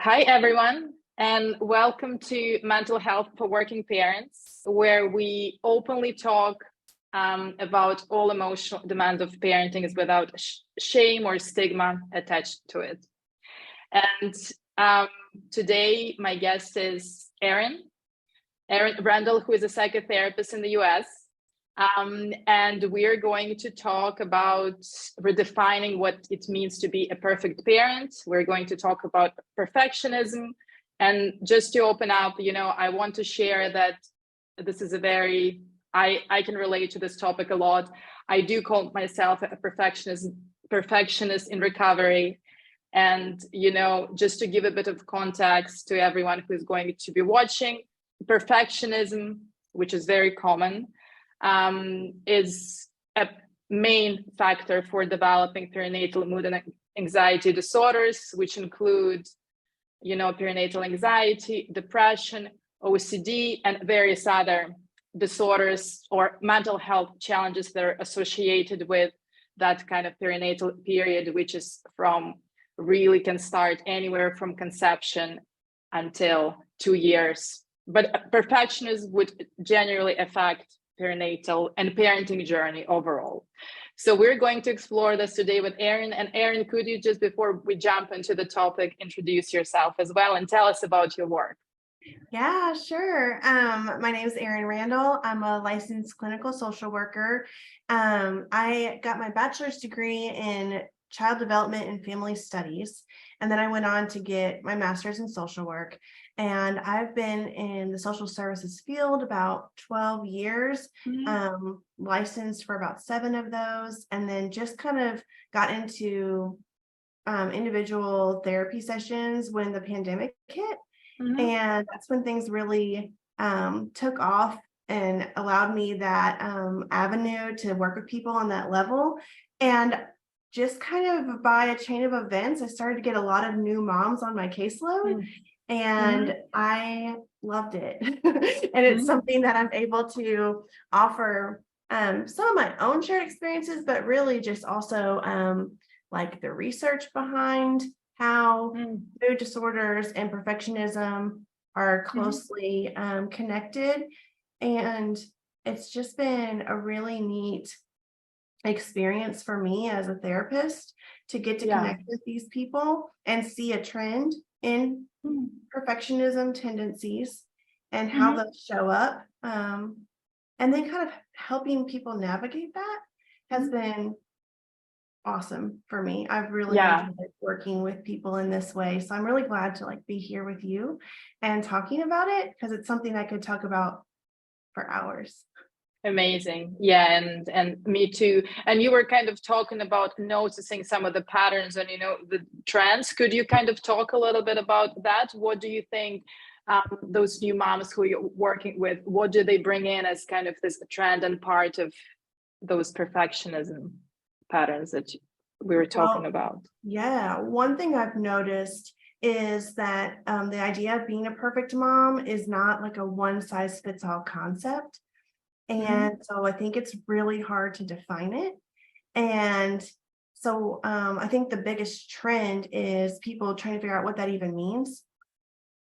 Hi, everyone, and welcome to Mental Health for Working Parents, where we openly talk about all emotional demand of parenting is without shame or stigma attached to it. And today, my guest is Erin Randol, who is a psychotherapist in the US. And we're going to talk about redefining what it means to be a perfect parent. We're going to talk about perfectionism. And just to open up, I want to share that this is I can relate to this topic a lot. I do call myself a perfectionist in recovery. And, just to give a bit of context to everyone who's going to be watching, perfectionism, which is very common, is a main factor for developing perinatal mood and anxiety disorders, which include, perinatal anxiety, depression, OCD, and various other disorders or mental health challenges that are associated with that kind of perinatal period, which is really can start anywhere from conception until 2 years. But perfectionism would generally affect perinatal and parenting journey overall. So we're going to explore this today with Erin. And Erin, could you just, before we jump into the topic, introduce yourself as well and tell us about your work? Yeah, sure. My name is Erin Randol. I'm a licensed clinical social worker. I got my bachelor's degree in child development and family studies, and then I went on to get my master's in social work. And I've been in the social services field about 12 years, licensed for about 7 of those, and then just kind of got into individual therapy sessions when the pandemic hit. And that's when things really took off and allowed me that avenue to work with people on that level. And just kind of by a chain of events, I started to get a lot of new moms on my caseload. And I loved it. And it's something that I'm able to offer some of my own shared experiences, but really just also like the research behind how mood disorders and perfectionism are closely connected. And it's just been a really neat experience for me as a therapist to get to connect with these people and see a trend in perfectionism tendencies and how those show up. And then kind of helping people navigate that has been awesome for me. I've really enjoyed working with people in this way. So I'm really glad to be here with you and talking about it, because it's something I could talk about for hours. Amazing. Yeah, and me too. And you were kind of talking about noticing some of the patterns and the trends. Could you kind of talk a little bit about that? What do you think those new moms who you're working with, what do they bring in as kind of this trend and part of those perfectionism patterns that we were talking about? Yeah, one thing I've noticed is that the idea of being a perfect mom is not like a one-size-fits-all concept. And so I think it's really hard to define it. And so I think the biggest trend is people trying to figure out what that even means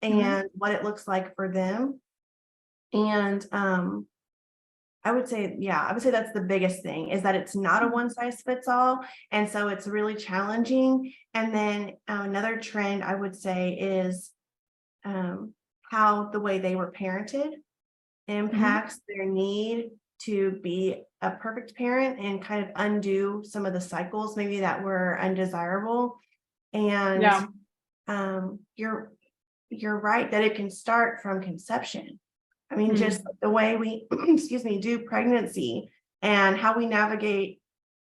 and what it looks like for them. And I would say that's the biggest thing, is that it's not a one size fits all. And so it's really challenging. And then another trend I would say is how the way they were parented impacts their need to be a perfect parent and kind of undo some of the cycles maybe that were undesirable. And you're right that it can start from conception. I mean, just the way we, do pregnancy and how we navigate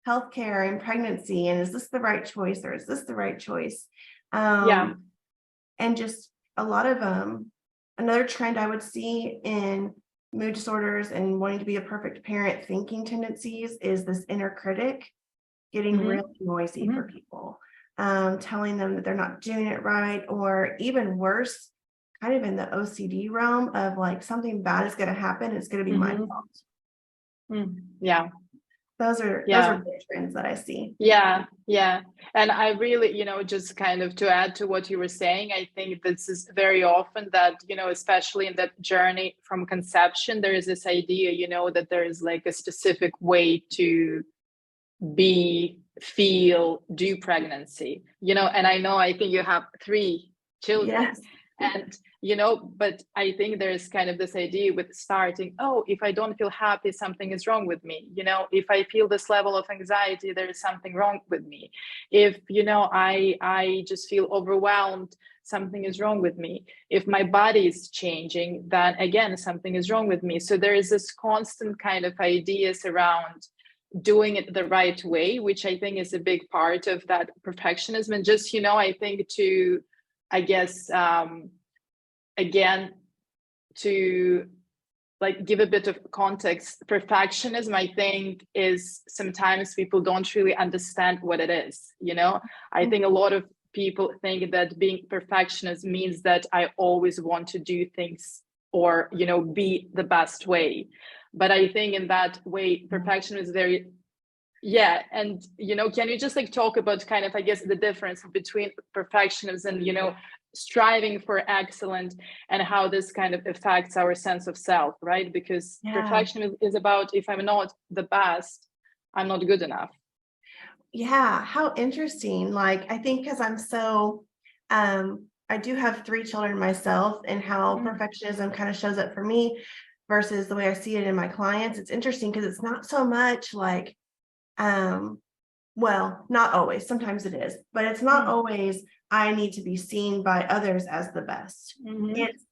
healthcare and pregnancy. And is this the right choice or is this the right choice? And just a lot of another trend I would see in mood disorders and wanting to be a perfect parent thinking tendencies is this inner critic getting really noisy for people, telling them that they're not doing it right, or even worse, kind of in the OCD realm of something bad is going to happen. It's going to be my fault. Yeah. Those are big trends that I see. Yeah, yeah. And I really, just kind of to add to what you were saying, I think this is very often that, especially in that journey from conception, there is this idea, that there is like a specific way to be, feel, do pregnancy, and I think you have 3 children. Yes. And but I think there's kind of this idea with starting, oh, if I don't feel happy, something is wrong with me. If I feel this level of anxiety, there is something wrong with me. If I just feel overwhelmed, something is wrong with me. If my body is changing, then again something is wrong with me. So there is this constant kind of ideas around doing it the right way, which I think is a big part of that perfectionism. And just I think to, I guess, again, to like give a bit of context, perfectionism, I think, is sometimes people don't really understand what it is. I think a lot of people think that being perfectionist means that I always want to do things or, be the best way. But I think in that way, perfection is very, yeah. And, can you just like talk about kind of, I guess, the difference between perfectionism and, striving for excellence, and how this kind of affects our sense of self, right? Because perfection is about, if I'm not the best, I'm not good enough. Yeah, how interesting. Like, I think because I'm so, I do have 3 children myself, and how perfectionism kind of shows up for me versus the way I see it in my clients. It's interesting because it's not so much like, well, not always, sometimes it is, but it's not always I need to be seen by others as the best. It's,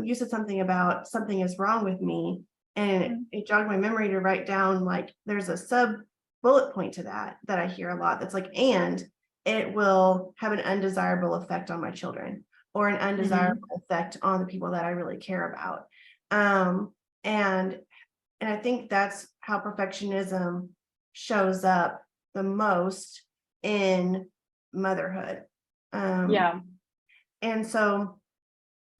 you said something about something is wrong with me, and it jogged my memory to write down, like, there's a sub bullet point to that I hear a lot that's like, and it will have an undesirable effect on my children, or an undesirable effect on the people that I really care about. And I think that's how perfectionism shows up the most in motherhood. And so,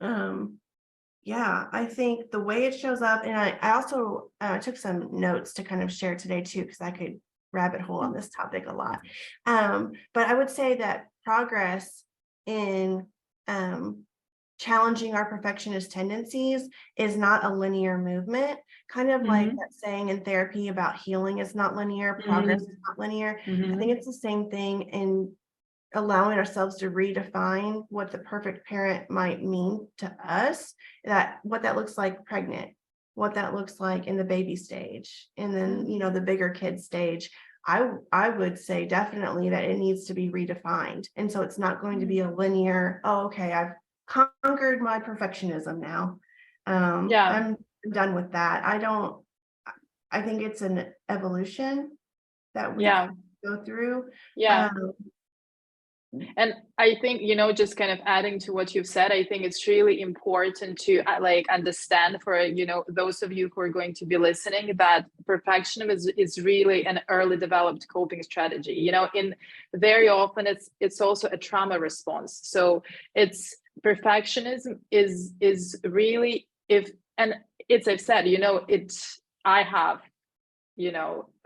I think the way it shows up, and I also took some notes to kind of share today too, because I could rabbit hole on this topic a lot. But I would say that progress in challenging our perfectionist tendencies is not a linear movement, kind of like that saying in therapy about healing is not linear, progress is not linear. I think it's the same thing in allowing ourselves to redefine what the perfect parent might mean to us, that what that looks like pregnant, what that looks like in the baby stage, and then the bigger kid stage. I would say definitely that it needs to be redefined. And so it's not going to be a linear, oh, okay, I've conquered my perfectionism now. I'm done with that. I think it's an evolution that we go through. And I think, just kind of adding to what you've said, I think it's really important to like understand for, those of you who are going to be listening, that perfectionism is really an early developed coping strategy. In very often it's also a trauma response. So it's perfectionism is really, and it's, I've said, I have,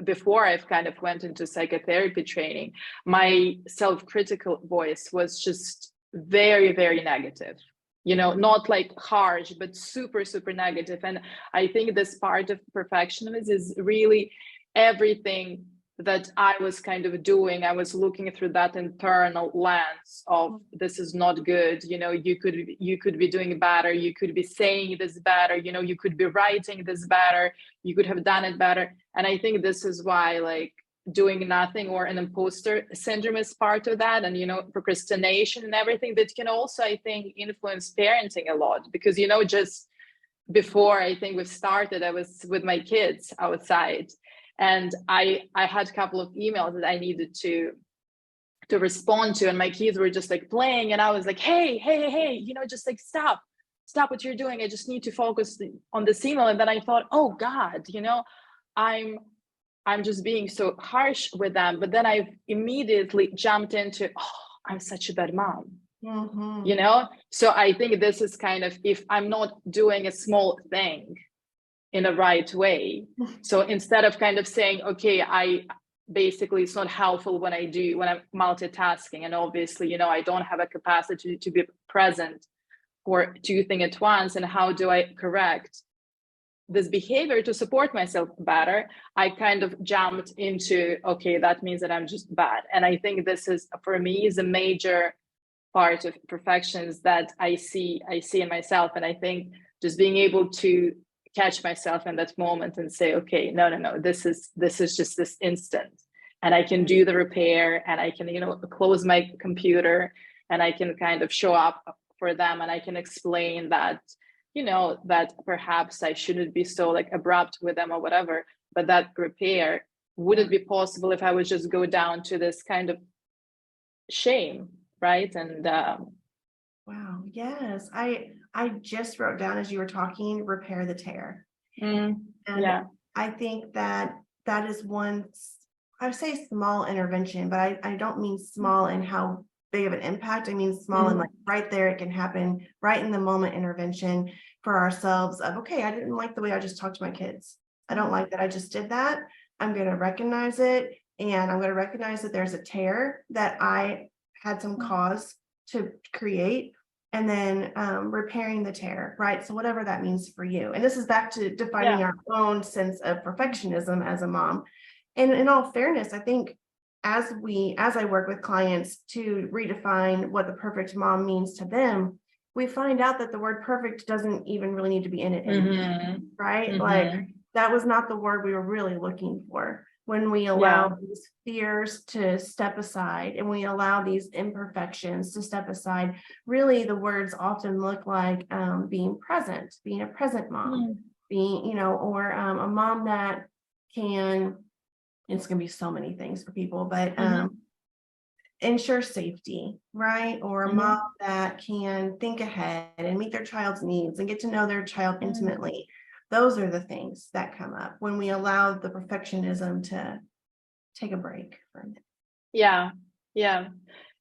before I've kind of went into psychotherapy training, my self-critical voice was just very, very negative, not like harsh, but super, super negative. And I think this part of perfectionism is really everything that I was kind of doing. I was looking through that internal lens of, this is not good. You could be doing better. You could be saying this better. You could be writing this better. You could have done it better. And I think this is why, like, doing nothing or an imposter syndrome is part of that. And, procrastination and everything that can also, I think, influence parenting a lot, because, just before I think we started, I was with my kids outside, and I had a couple of emails that I needed to respond to, and my kids were just like playing, and I was like, hey, just like stop what you're doing. I just need to focus on this email. And then I thought, oh God, I'm just being so harsh with them. But then I immediately jumped into, oh, I'm such a bad mom. So I think this is kind of, if I'm not doing a small thing, in a right way. So instead of kind of saying, okay, basically it's not helpful when I'm multitasking, and obviously, I don't have a capacity to be present for two things at once, and how do I correct this behavior to support myself better? I kind of jumped into, okay, that means that I'm just bad. And I think this is, for me, is a major part of perfections that I see in myself. And I think just being able to catch myself in that moment and say, okay, no, this is just this instant, and I can do the repair, and I can, close my computer, and I can kind of show up for them, and I can explain that, that perhaps I shouldn't be so like abrupt with them or whatever, but that repair wouldn't be possible if I would just go down to this kind of shame, right? And wow, yes, I just wrote down as you were talking, repair the tear. And I think that is one, I would say small intervention, but I don't mean small in how big of an impact. I mean small and like right there, it can happen right in the moment intervention for ourselves of, okay, I didn't like the way I just talked to my kids. I don't like that I just did that. I'm going to recognize it, and I'm going to recognize that there's a tear that I had some cause to create, and then repairing the tear, right? So whatever that means for you. And this is back to defining our own sense of perfectionism as a mom. And in all fairness, I think as I work with clients to redefine what the perfect mom means to them, we find out that the word perfect doesn't even really need to be in it, right? Like that was not the word we were really looking for. When we allow these fears to step aside, and we allow these imperfections to step aside, really the words often look like being present, being a present mom, being, or a mom that can, it's going to be so many things for people, but ensure safety, right? Or a mom that can think ahead and meet their child's needs and get to know their child intimately. Those are the things that come up when we allow the perfectionism to take a break from it. Yeah.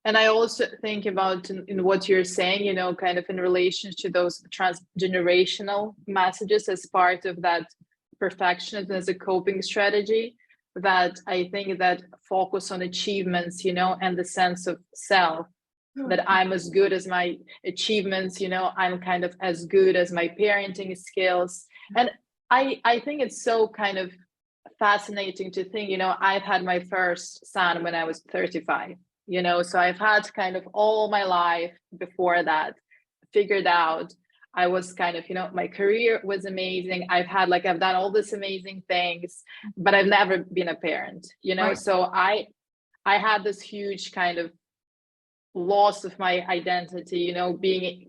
And I also think about in what you're saying, kind of in relation to those transgenerational messages as part of that perfectionism as a coping strategy, that I think that focus on achievements, and the sense of self, that I'm as good as my achievements, I'm kind of as good as my parenting skills. And I think it's so kind of fascinating to think, I've had my first son when I was 35, so I've had kind of all my life before that figured out. I was kind of, my career was amazing. I've done all these amazing things, but I've never been a parent, Right. So I had this huge kind of loss of my identity,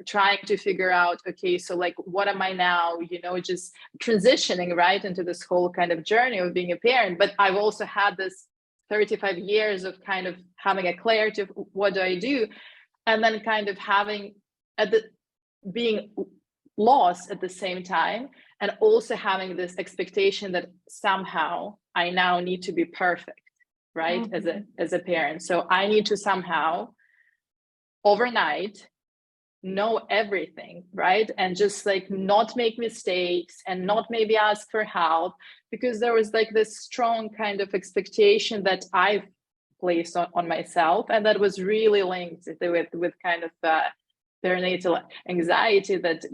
trying to figure out, okay, so like, what am I now, just transitioning right into this whole kind of journey of being a parent. But I've also had this 35 years of kind of having a clarity of what do I do, and then kind of having being lost at the same time, and also having this expectation that somehow I now need to be perfect, right? As a parent. So I need to somehow overnight know everything, right? And just like not make mistakes and not maybe ask for help, because there was like this strong kind of expectation that I've placed on myself, and that was really linked with kind of perinatal anxiety that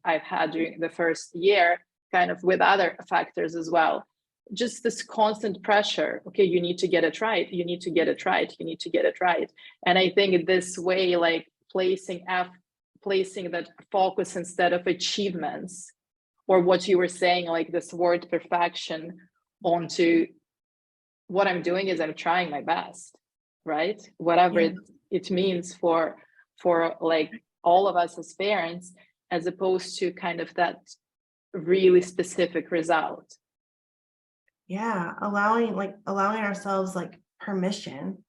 I've had during the first year, kind of with other factors as well. Just this constant pressure. Okay, you need to get it right. You need to get it right. You need to get it right. And I think this way, like placing that focus instead of achievements, or what you were saying, like this word perfection, onto what I'm doing is I'm trying my best, right? Whatever it means for like all of us as parents, as opposed to kind of that really specific result. Yeah, allowing ourselves like permission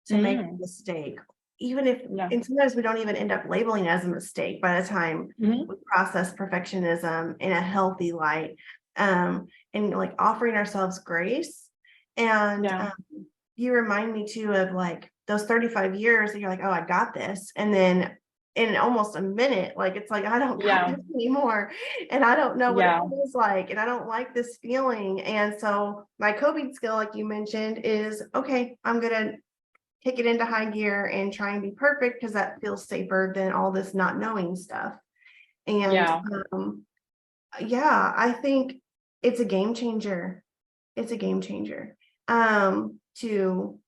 to make a mistake, even if, and sometimes we don't even end up labeling it as a mistake by the time we process perfectionism in a healthy light, and like offering ourselves grace. And you remind me too of like those 35 years that you're like, oh, I got this. And then in almost a minute. Like, it's like, I don't got Yeah. this anymore. And I don't know what it Yeah. feels like. And I don't like this feeling. And so my coping skill, like you mentioned, is okay, I'm going to kick it into high gear and try and be perfect, because that feels safer than all this not knowing stuff. And Yeah. yeah, I think it's a game changer. It's a game changer to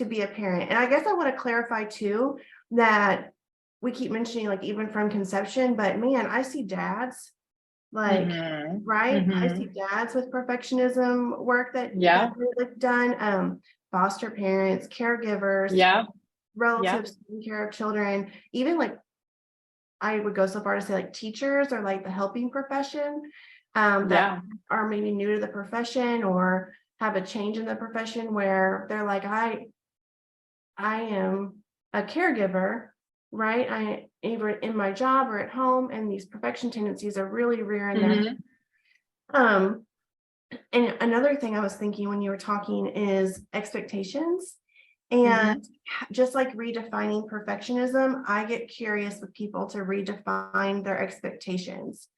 be a parent. And I guess I want to clarify too that we keep mentioning, like, even from conception, but man, I see dads, like, right? I see dads with perfectionism work that they've done, foster parents, caregivers, relatives taking care of children, even like I would go so far to say like teachers or like the helping profession that are maybe new to the profession or have a change in the profession where they're like, I am a caregiver, right? I either in my job or at home, and these perfection tendencies are really rearing their head. And another thing I was thinking when you were talking is expectations. And just like redefining perfectionism, I get curious with people to redefine their expectations.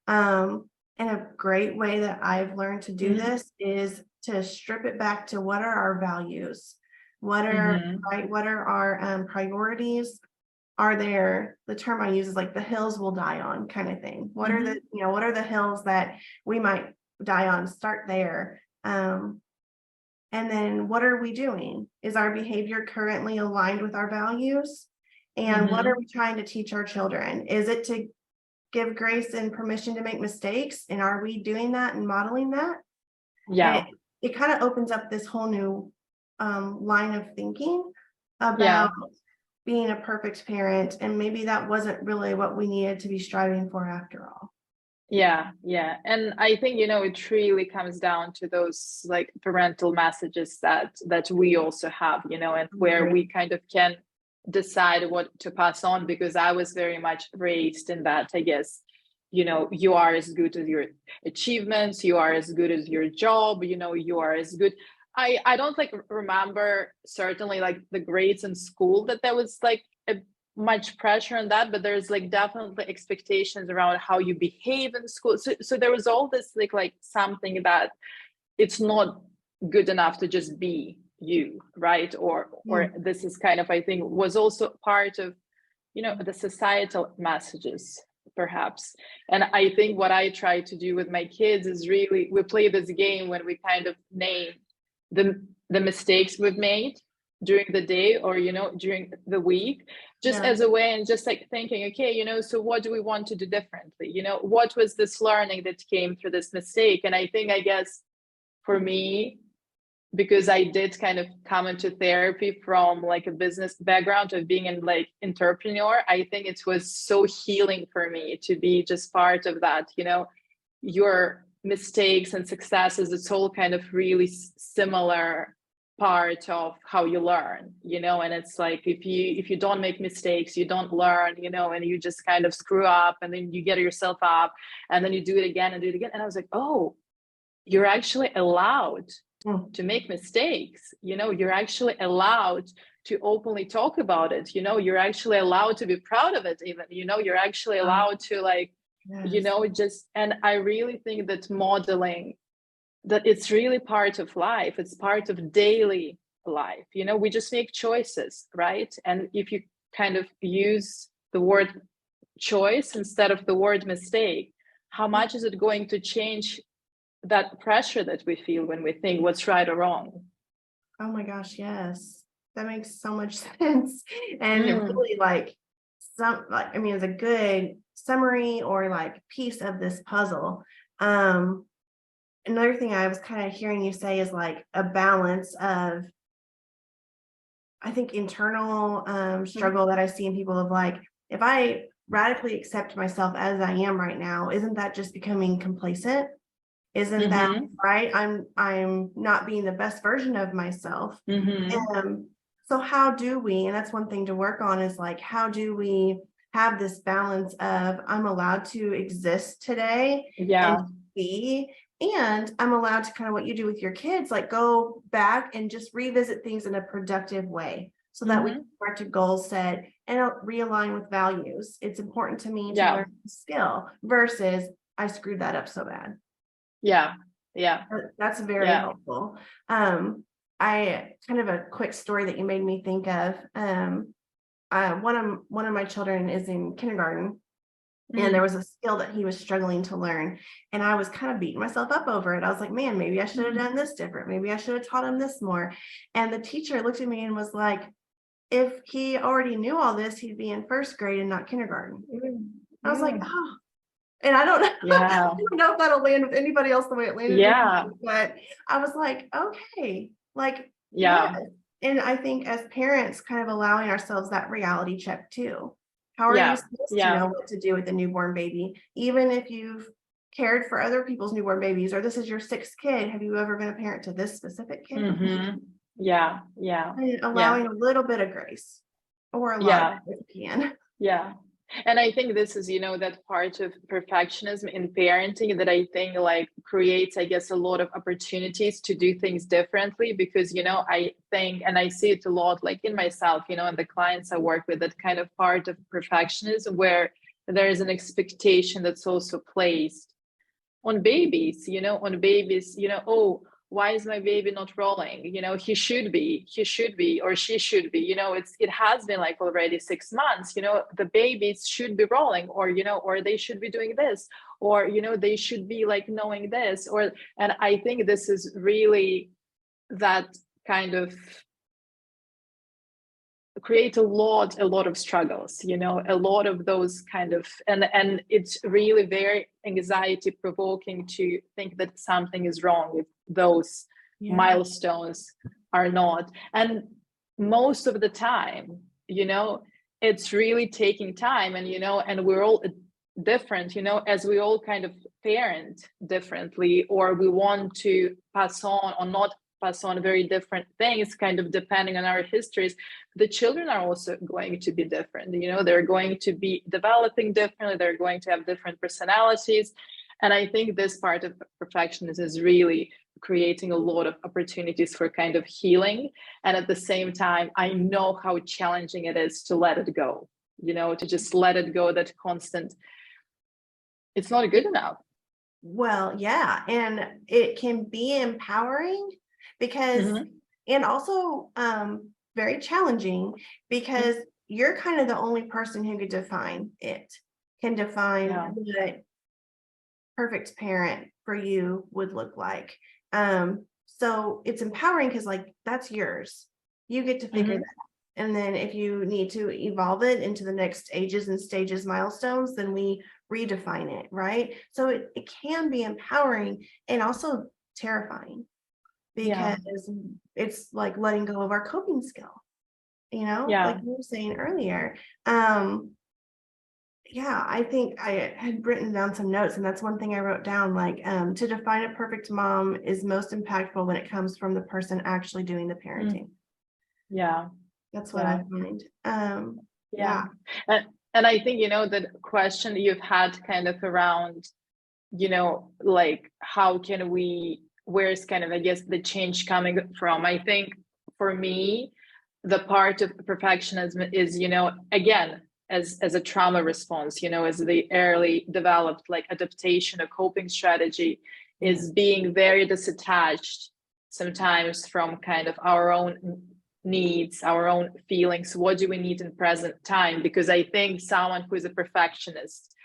And a great way that I've learned to do this is to strip it back to what are our values? What are what are our priorities? Are there, the term I use is like the hills we'll die on kind of thing. What are the, what are the hills that we might die on? Start there. And then what are we doing? Is our behavior currently aligned with our values? And what are we trying to teach our children? Is it to give grace and permission to make mistakes? And are we doing that and modeling that? Yeah. And it kind of opens up this whole new line of thinking about being a perfect parent. And maybe that wasn't really what we needed to be striving for after all. Yeah. And I think, it really comes down to those like parental messages that we also have, and where we kind of can decide what to pass on, because I was very much raised in that, I guess, you are as good as your achievements, you are as good as your job, you are as good. I don't like remember certainly like the grades in school that there was like much pressure on that, but there's like definitely expectations around how you behave in school. So there was all this like something that it's not good enough to just be you, right? Or this is kind of, I think, was also part of, the societal messages perhaps. And I think what I try to do with my kids is really, we play this game when we kind of name the mistakes we've made during the day or during the week, just as a way, and just like thinking, okay, so what do we want to do differently? What was this learning that came through this mistake? And I think, I guess for me, because I did kind of come into therapy from like a business background of being an like entrepreneur, I think it was so healing for me to be just part of that, your mistakes and successes, it's all kind of really similar part of how you learn, and it's like if you don't make mistakes, you don't learn, and you just kind of screw up, and then you get yourself up, and then you do it again and do it again. And I was like, oh, you're actually allowed to make mistakes, you're actually allowed to openly talk about it, you're actually allowed to be proud of it even, you're actually allowed to like, just, and I really think that modeling that it's really part of life. It's part of daily life. We just make choices, right? And if you kind of use the word choice instead of the word mistake, how much is it going to change that pressure that we feel when we think what's right or wrong? Oh my gosh, yes. That makes so much sense. And it really it's a good summary or like piece of this puzzle. Another thing I was kind of hearing you say is like a balance of, I think, internal struggle that I see in people of like, if I radically accept myself as I am right now, isn't that just becoming complacent? Isn't that right? I'm not being the best version of myself. So how do we, and that's one thing to work on, is like, how do we have this balance of I'm allowed to exist today and be, and I'm allowed to kind of what you do with your kids, like go back and just revisit things in a productive way. so that we can start to goal set and realign with values. It's important to me to learn the skill versus I screwed that up so bad. Yeah. That's very helpful. I kind of a quick story that you made me think of. One of my children is in kindergarten, and there was a skill that he was struggling to learn, and I was kind of beating myself up over it. I was like, man, maybe I should have done this different. Maybe I should have taught him this more. And the teacher looked at me and was like, if he already knew all this, he'd be in first grade and not kindergarten. I was like, oh, and I don't know, I don't know if that'll land with anybody else the way it landed with me, but I was like, okay, like, and I think as parents, kind of allowing ourselves that reality check too. How are you supposed to know what to do with a newborn baby? Even if you've cared for other people's newborn babies, or this is your sixth kid, have you ever been a parent to this specific kid? And allowing a little bit of grace, or a lot if you can. And I think this is, that part of perfectionism in parenting that I think like creates, I guess, a lot of opportunities to do things differently, because, I think, and I see it a lot, like in myself, and the clients I work with, that kind of part of perfectionism where there is an expectation that's also placed on babies, oh, why is my baby not rolling? He should be, or she should be, it has been like already 6 months, the babies should be rolling, or, or they should be doing this, or, they should be like knowing this, and I think this is really that kind of create a lot of struggles, a lot of those kind of, and it's really very anxiety provoking to think that something is wrong if those milestones are not. And most of the time, it's really taking time, and and we're all different, as we all kind of parent differently, or we want to pass on or not pass on very different things, kind of depending on our histories. The children are also going to be different, they're going to be developing differently, they're going to have different personalities. And I think this part of perfectionism is really creating a lot of opportunities for kind of healing. And at the same time, I know how challenging it is to let it go, to just let it go, that constant, it's not good enough. Well, yeah. And it can be empowering because, and also very challenging, because you're kind of the only person who can define what perfect parent for you would look like. So it's empowering because like, that's yours. You get to figure that out. And then if you need to evolve it into the next ages and stages, milestones, then we redefine it, right? So it can be empowering and also terrifying, because it's like letting go of our coping skill, like you were saying earlier. I think I had written down some notes, and that's one thing I wrote down, like to define a perfect mom is most impactful when it comes from the person actually doing the parenting. That's what I find. And I think, the question you've had kind of around, like, how can we, where's kind of, I guess, the change coming from? I think for me, the part of perfectionism is, again, as a trauma response, as the early developed like adaptation or coping strategy, is being very disattached sometimes from kind of our own needs, our own feelings. What do we need in present time? Because I think someone who is a perfectionist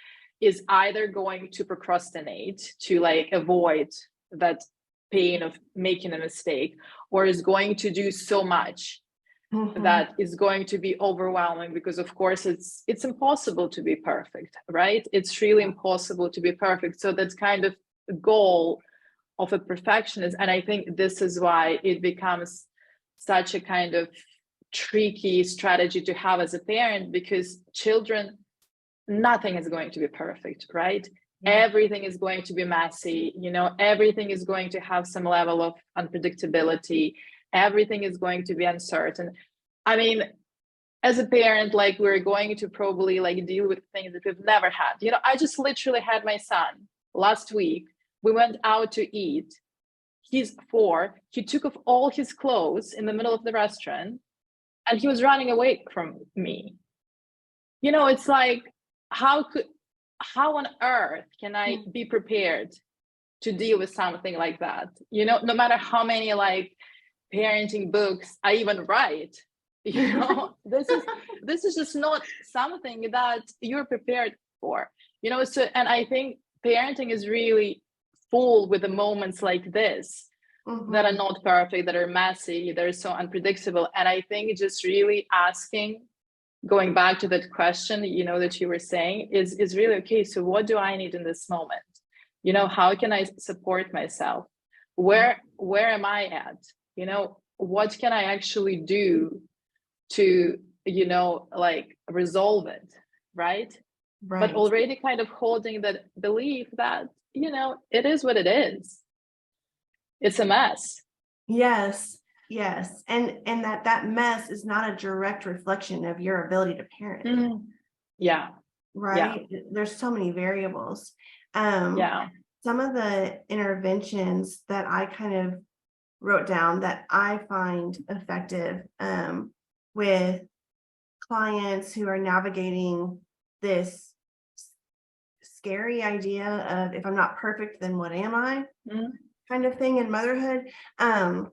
is either going to procrastinate to like avoid that pain of making a mistake, or is going to do so much that is going to be overwhelming, because of course it's impossible to be perfect, right? It's really impossible to be perfect. So that's kind of the goal of a perfectionist. And I think this is why it becomes such a kind of tricky strategy to have as a parent, because children, nothing is going to be perfect, right? Everything is going to be messy, everything is going to have some level of unpredictability, everything is going to be uncertain. I mean, as a parent, like, we're going to probably like deal with things that we've never had. I just literally had my son last week. We went out to eat. He's 4. He took off all his clothes in the middle of the restaurant. and he was running away from me. It's like, how on earth can I be prepared to deal with something like that? No matter how many like parenting books I even write, this is just not something that you're prepared for. So, and I think parenting is really full with the moments like this that are not perfect, that are messy, that are so unpredictable. And I think just really asking, going back to that question, that you were saying, is really, okay, so what do I need in this moment? How can I support myself? Where am I at? What can I actually do to, like resolve it, right? But already kind of holding that belief that, it is what it is. It's a mess. Yes. And that mess is not a direct reflection of your ability to parent. Yeah. Right. Yeah. There's so many variables. Some of the interventions that I kind of wrote down that I find effective with clients who are navigating this scary idea of, if I'm not perfect, then what am I? Kind of thing in motherhood. I think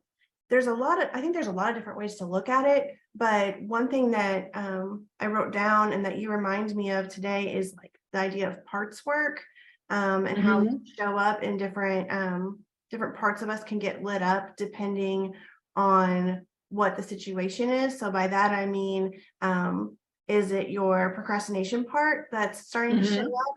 there's a lot of different ways to look at it, but one thing that I wrote down and that you remind me of today is like the idea of parts work, and how we show up in different parts of us can get lit up depending on what the situation is. So by that I mean, is it your procrastination part that's starting to show up?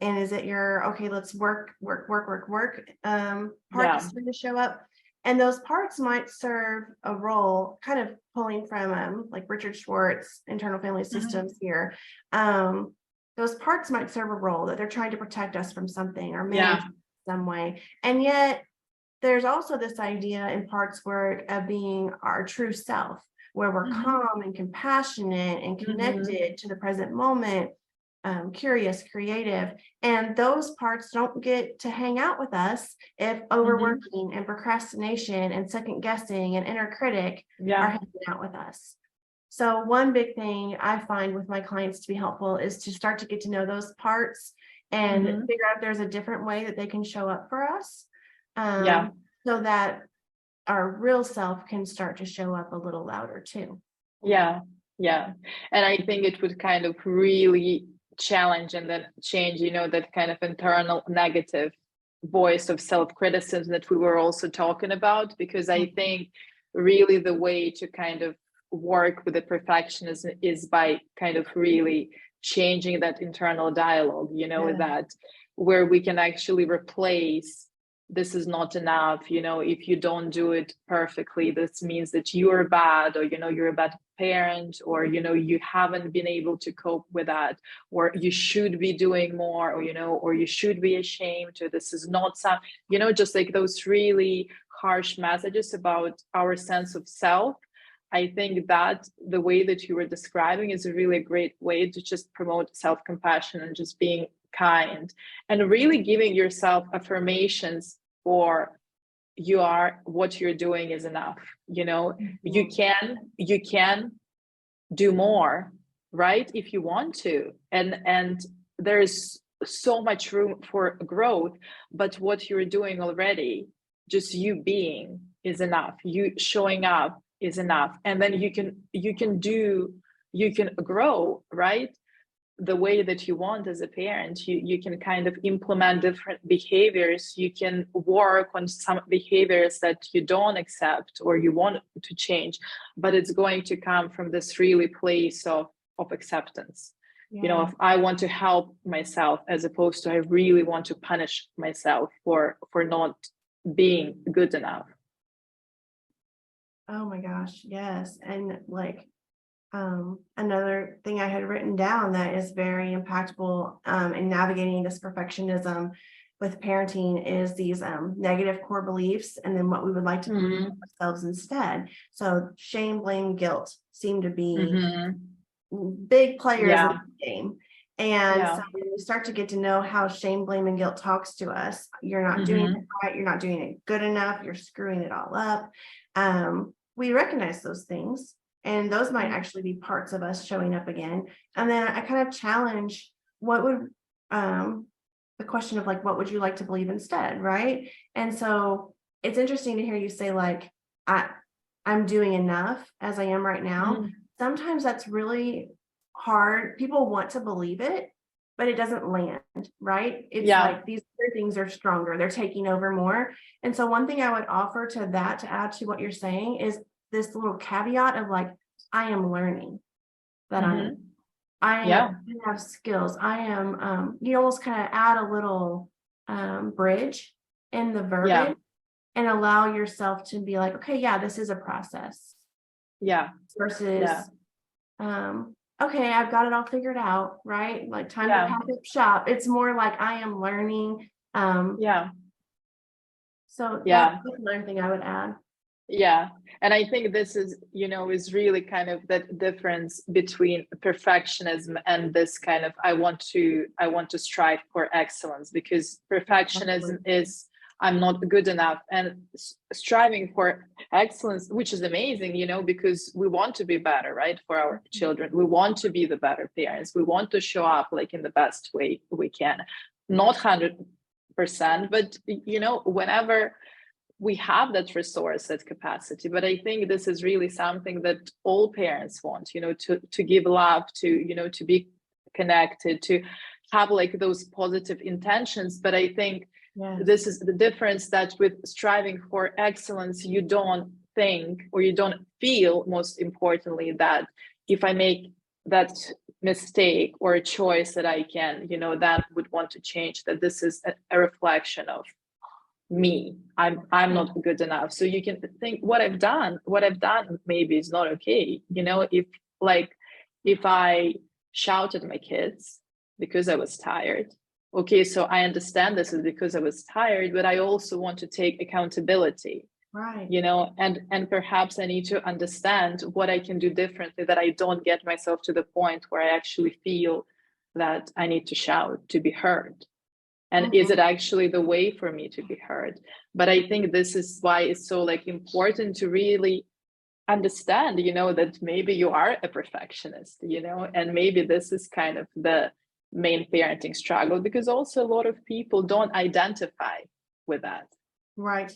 And is it your, okay, let's work part that's starting to show up? And those parts might serve a role, kind of pulling from like Richard Schwartz, internal family systems here. Those parts might serve a role that they're trying to protect us from something or manage some way. And yet there's also this idea in parts work of being our true self, where we're calm and compassionate and connected to the present moment, curious, creative, and those parts don't get to hang out with us if overworking and procrastination and second guessing and inner critic are hanging out with us. So one big thing I find with my clients to be helpful is to start to get to know those parts and figure out if there's a different way that they can show up for us, so that our real self can start to show up a little louder too. And I think it would kind of really challenge and then change, that kind of internal negative voice of self-criticism that we were also talking about, because I think really the way to kind of work with the perfectionism is by kind of really changing that internal dialogue, that where we can actually replace, this is not enough, if you don't do it perfectly, this means that you're bad, or you're a bad parent, or you haven't been able to cope with that, or you should be doing more, or you should be ashamed, or this is not some, just like those really harsh messages about our sense of self. I think that the way that you were describing is a really great way to just promote self-compassion and just being kind and really giving yourself affirmations for what you're doing is enough. You can do more, right? If you want to, and there's so much room for growth, but what you're doing already, just you being, is enough. You showing up is enough, and then you can grow, right, the way that you want as a parent. You can kind of implement different behaviors. You can work on some behaviors that you don't accept or you want to change, but it's going to come from this really place of acceptance. If I want to help myself, as opposed to I really want to punish myself for not being good enough. Oh my gosh, yes. And like another thing I had written down that is very impactful in navigating this perfectionism with parenting is these negative core beliefs, and then what we would like to believe ourselves instead. So shame, blame, guilt seem to be big players in the game. And so when we start to get to know how shame, blame, and guilt talks to us, you're not doing it right, you're not doing it good enough, you're screwing it all up. We recognize those things, And those might actually be parts of us showing up again. And then I kind of challenge what would the question of like, what would you like to believe instead, right? And so it's interesting to hear you say like, I'm doing enough as I am right now. Sometimes that's really hard. People want to believe it, but it doesn't land, right? It's like these other things are stronger. They're taking over more. And so one thing I would offer to that, to add to what you're saying, is this little caveat of like, I am learning that I have skills. I am, you almost kind of add a little bridge in the verbiage and allow yourself to be like, okay, yeah, this is a process. Versus, okay, I've got it all figured out, right? Like time to pack up shop. It's more like I am learning. So that's another thing I would add. Yeah. And I think this is, is really kind of that difference between perfectionism and this kind of, I want to strive for excellence, because perfectionism is, I'm not good enough, and striving for excellence, which is amazing, because we want to be better, right? For our children, we want to be the better parents. We want to show up like in the best way we can, not 100%, but, whenever we have that resource, that capacity. But I think this is really something that all parents want, to give love, to, to be connected, to have like those positive intentions. But I think this is the difference, that with striving for excellence, you don't think, or you don't feel, most importantly, that if I make that mistake or a choice that I can, that would want to change, that this is a reflection of me. I'm not good enough. So you can think what I've done maybe is not okay. If I shouted at my kids because I was tired, okay, so I understand this is because I was tired, but I also want to take accountability, right? And perhaps I need to understand what I can do differently, that I don't get myself to the point where I actually feel that I need to shout to be heard. And is it actually the way for me to be heard? But I think this is why it's so like important to really understand, that maybe you are a perfectionist, and maybe this is kind of the main parenting struggle, because also a lot of people don't identify with that. Right.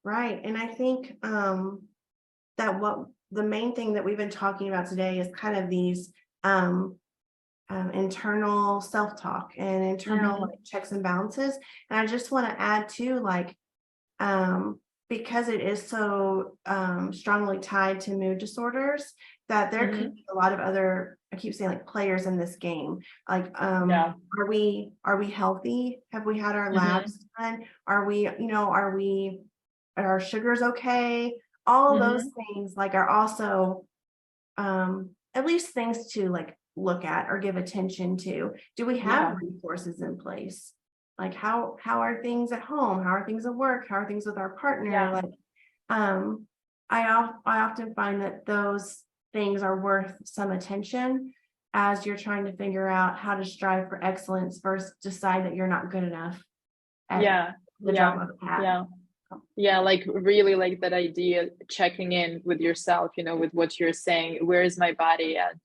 And I think that what the main thing that we've been talking about today is kind of these internal self-talk and internal like, checks and balances. And I just want to add to like, because it is so strongly tied to mood disorders, that there could be a lot of other, I keep saying like players in this game. Like, are we healthy? Have we had our labs done? Are our sugars okay? All those things like are also at least things to like look at or give attention to. Do we have resources in place? Like how are things at home? How are things at work? How are things with our partner? Like I often find that those things are worth some attention as you're trying to figure out how to strive for excellence versus decide that you're not good enough at the drop of a hat. Like really like that idea, checking in with yourself, with what you're saying. Where is my body at?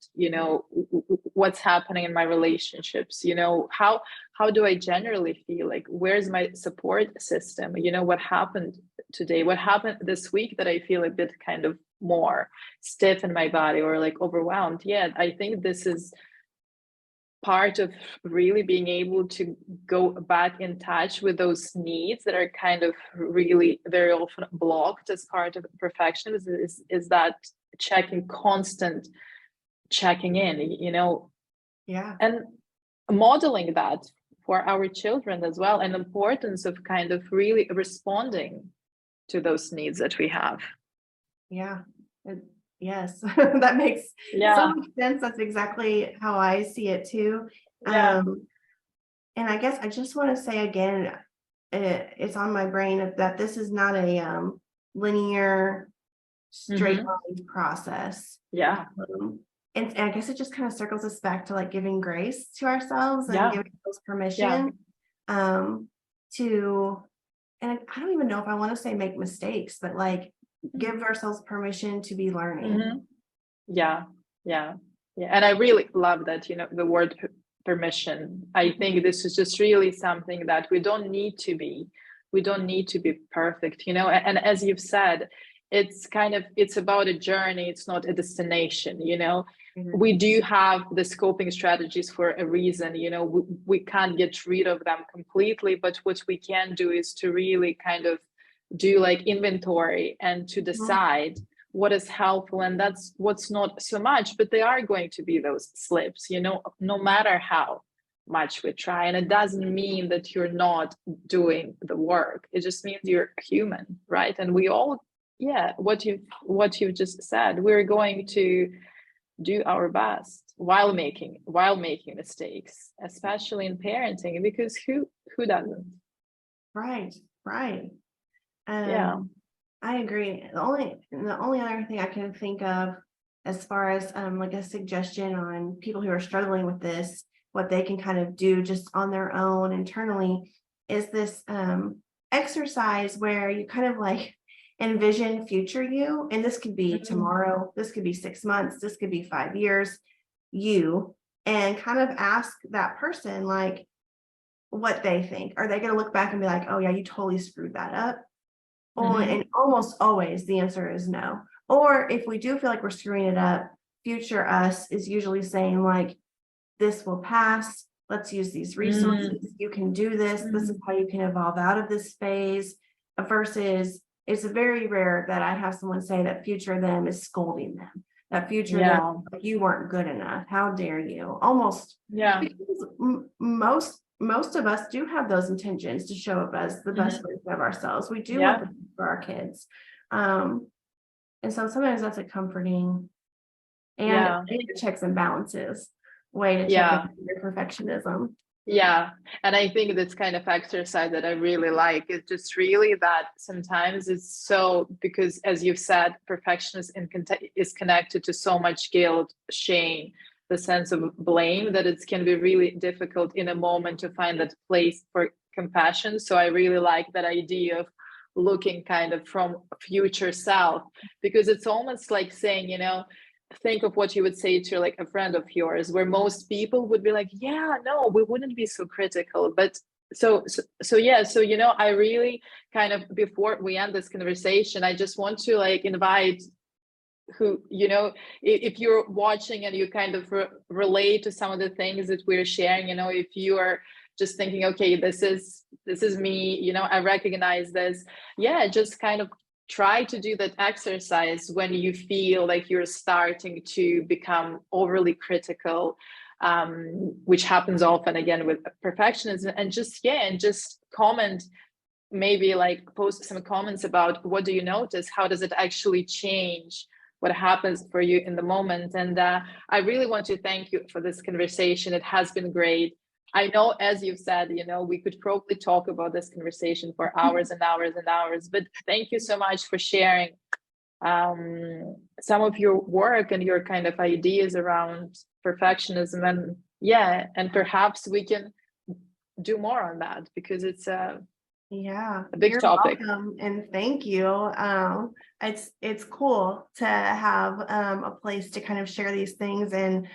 What's happening in my relationships? How do I generally feel? Like, where's my support system? What happened today? What happened this week that I feel a bit kind of more stiff in my body or like overwhelmed? I think this is part of really being able to go back in touch with those needs that are kind of really very often blocked as part of perfectionism, is that constant checking in, and modeling that for our children as well, and importance of kind of really responding to those needs that we have. Yes, that makes so much sense. That's exactly how I see it too. And I guess I just want to say again, it's on my brain that this is not a linear, straight line process. And I guess it just kind of circles us back to like giving grace to ourselves and giving ourselves permission to, and I don't even know if I want to say make mistakes, but like give ourselves permission to be learning. Yeah, yeah, yeah. And I really love that, the word permission. I think this is just really something that we don't need to be. We don't need to be perfect, and as you've said, it's about a journey, it's not a destination. We do have the coping strategies for a reason. We can't get rid of them completely, but what we can do is to really kind of do like inventory and to decide what is helpful and that's what's not so much. But there are going to be those slips, no matter how much we try. And it doesn't mean that you're not doing the work. It just means you're human, right? And we all, what you've just said, we're going to do our best while making mistakes, especially in parenting, because who doesn't? Right. Yeah. I agree. The only other thing I can think of as far as like a suggestion on people who are struggling with this, what they can kind of do just on their own internally, is this exercise where you kind of like envision future you, and this could be tomorrow, this could be 6 months, this could be 5 years, and kind of ask that person like what they think. Are they going to look back and be like, oh yeah, you totally screwed that up? And almost always the answer is no. Or if we do feel like we're screwing it up, future us is usually saying like, this will pass. Let's use these resources. You can do this. This is how you can evolve out of this phase. Versus it's very rare that I have someone say that future them is scolding them. That future them, you weren't good enough. How dare you? Almost. Yeah. Because most of us do have those intentions to show up as the best version of ourselves. We do want the best for our kids. And so sometimes that's a comforting and checks and balances way to check out your perfectionism. Yeah. And I think this kind of exercise that I really like is just really that sometimes it's so, because as you've said, perfectionism is connected to so much guilt, shame, the sense of blame, that it can be really difficult in a moment to find that place for compassion. So I really like that idea of looking kind of from future self, because it's almost like saying, think of what you would say to like a friend of yours, where most people would be like, yeah, no, we wouldn't be so critical. But so I really kind of, before we end this conversation, I just want to like invite who, if you're watching and you kind of relate to some of the things that we're sharing, if you are just thinking, okay, this is me, I recognize this. Just kind of try to do that exercise when you feel like you're starting to become overly critical, which happens often again with perfectionism, and just comment, maybe like post some comments about what do you notice, how does it actually change what happens for you in the moment. And I really want to thank you for this conversation. It has been great. I know, as you've said, we could probably talk about this conversation for hours and hours and hours, but thank you so much for sharing some of your work and your kind of ideas around perfectionism. And perhaps we can do more on that, because it's a big topic. Welcome, and thank you. It's cool to have a place to kind of share these things and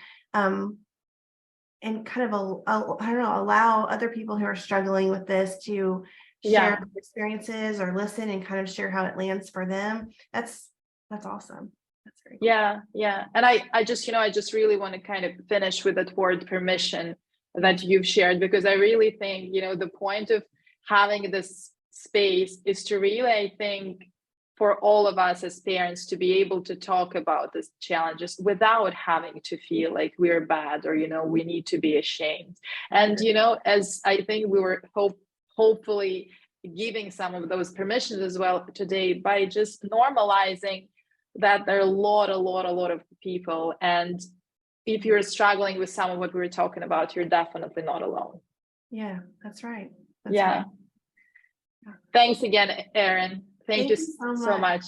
kind of allow other people who are struggling with this to share their experiences or listen and kind of share how it lands for them. That's awesome. That's great. Yeah. And I just really want to kind of finish with that word permission that you've shared, because I really think, the point of having this space is to really, I think, for all of us as parents to be able to talk about these challenges without having to feel like we're bad or, we need to be ashamed. And, as I think we were hopefully giving some of those permissions as well today, by just normalizing that there are a lot of people. And if you're struggling with some of what we were talking about, you're definitely not alone. Yeah, that's right. Right. Thanks again, Erin. Thank you so much.